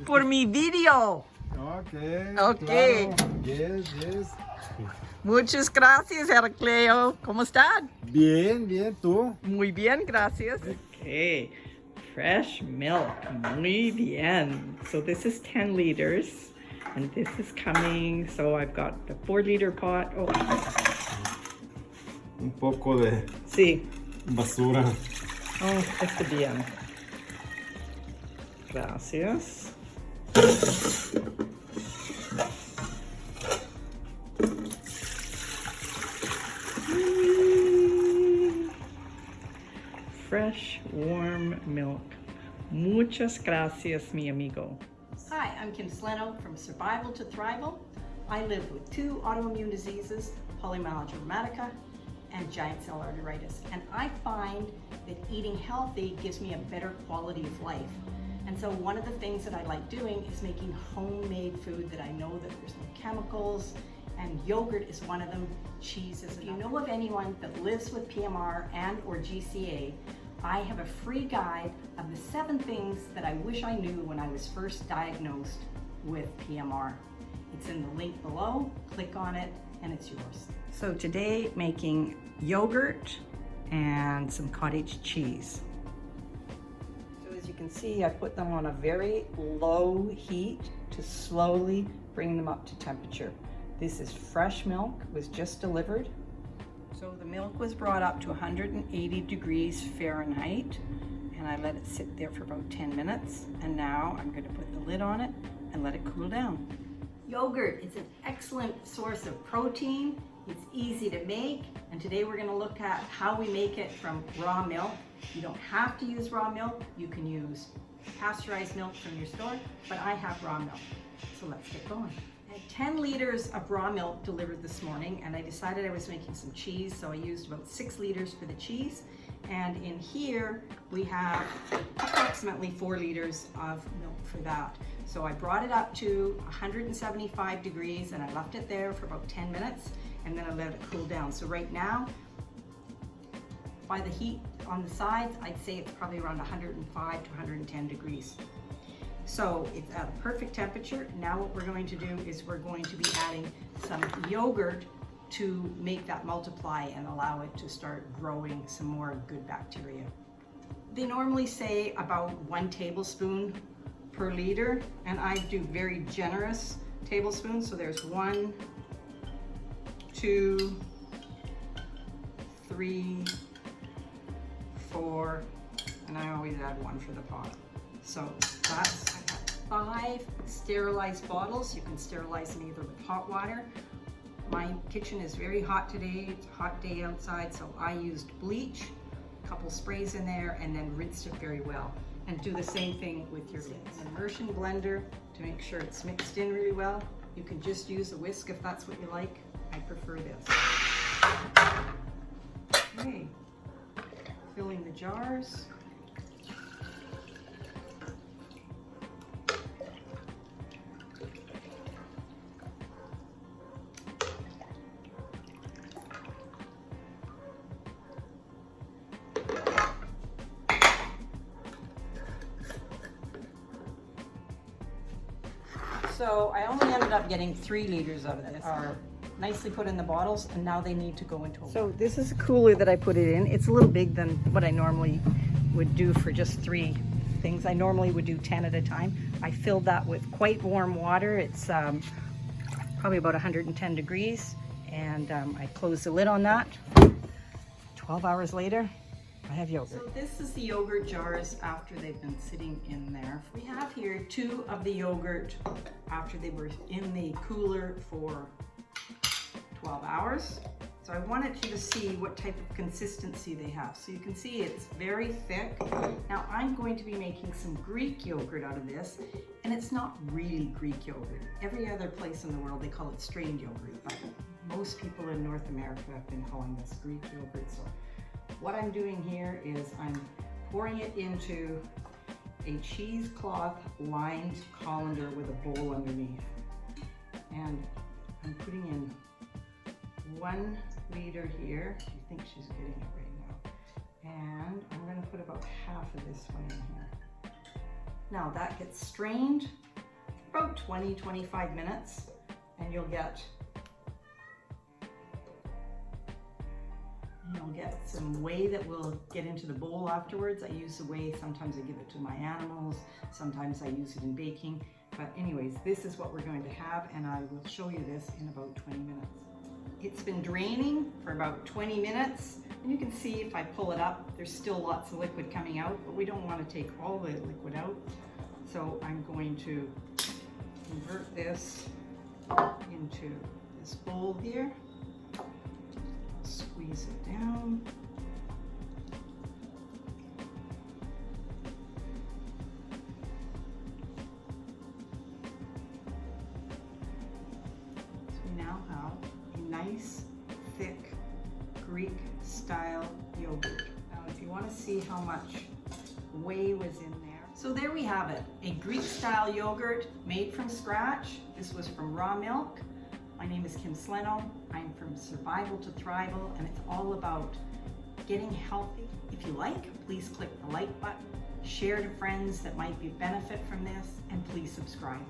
por mi video. Okay. Okay. Claro. Yes, yes. Muchas gracias, Heracleo. ¿Cómo están? Bien, bien, ¿tú? Muy bien, gracias. Okay. Fresh milk. Muy bien. So this is 10 liters. And this is coming. So I've got the 4-liter pot. Oh, Un poco de sí. basura. Oh, está bien. Gracias. Fresh, warm milk. Muchas gracias, mi amigo. Hi, I'm Kim Sleno from Survival to Thrival. I live with 2 autoimmune diseases, polymyalgia rheumatica and giant cell arteritis. And I find that eating healthy gives me a better quality of life. And so one of the things that I like doing is making homemade food that I know that there's no chemicals, and yogurt is one of them, cheese is another. If you know of anyone that lives with PMR and or GCA, I have a free guide of the 7 things that I wish I knew when I was first diagnosed with PMR. It's in the link below, click on it, and it's yours. So today, making yogurt and some cottage cheese. So as you can see, I put them on a very low heat to slowly bring them up to temperature. This is fresh milk, was just delivered. So the milk was brought up to 180 degrees Fahrenheit, and I let it sit there for about 10 minutes. And now I'm going to put the lid on it and let it cool down. Yogurt is an excellent source of protein. It's easy to make, and today we're going to look at how we make it from raw milk. You don't have to use raw milk. You can use pasteurized milk from your store, but I have raw milk. So let's get going. I had 10 liters of raw milk delivered this morning, and I decided I was making some cheese, so I used about 6 liters for the cheese. And in here we have approximately 4 liters of milk for that. So I brought it up to 175 degrees and I left it there for about 10 minutes, and then I let it cool down. So right now, by the heat on the sides, I'd say it's probably around 105 to 110 degrees. So it's at a perfect temperature. Now what we're going to do is we're going to be adding some yogurt to make that multiply and allow it to start growing some more good bacteria. They normally say about 1 tablespoon per liter, and I do very generous tablespoons. So there's 1, 2, 3, 4, and I always add 1 for the pot. So that's, I got 5 sterilized bottles. You can sterilize them either with hot water. My kitchen is very hot today. It's a hot day outside, so I used bleach, a couple sprays in there, and then rinsed it very well. And do the same thing with your lids. An immersion blender to make sure it's mixed in really well. You can just use a whisk if that's what you like. I prefer this. Okay, filling the jars. So I only ended up getting 3 liters of this. Are nicely put in the bottles, and now they need to go into a So this is a cooler that I put it in. It's a little big than what I normally would do for just 3 things. I normally would do 10 at a time. I filled that with quite warm water. It's probably about 110 degrees, and I closed the lid on that. 12 hours later, I have yogurt. So this is the yogurt jars after they've been sitting in there. We have here 2 of the yogurt after they were in the cooler for 12 hours. So I wanted you to see what type of consistency they have. So you can see it's very thick. Now I'm going to be making some Greek yogurt out of this, and it's not really Greek yogurt. Every other place in the world they call it strained yogurt, but most people in North America have been calling this Greek yogurt. So what I'm doing here is I'm pouring it into a cheesecloth lined colander with a bowl underneath. And I'm putting in 1 liter here. I think she's getting it right now. And I'm going to put about half of this one in here. Now that gets strained about 20-25 minutes, and you'll get some whey that will get into the bowl afterwards. I use the whey, sometimes I give it to my animals, sometimes I use it in baking. But anyways, this is what we're going to have, and I will show you this in about 20 minutes. It's been draining for about 20 minutes, and you can see if I pull it up, there's still lots of liquid coming out, but we don't want to take all the liquid out. So I'm going to convert this into this bowl here. Squeeze it down. So we now have a nice, thick, Greek-style yogurt. Now, if you want to see how much whey was in there. So there we have it, a Greek-style yogurt made from scratch. This was from raw milk. My name is Kim Sleno. I'm from Survival to Thrival, and it's all about getting healthy. If you like, please click the like button, share to friends that might benefit from this, and please subscribe.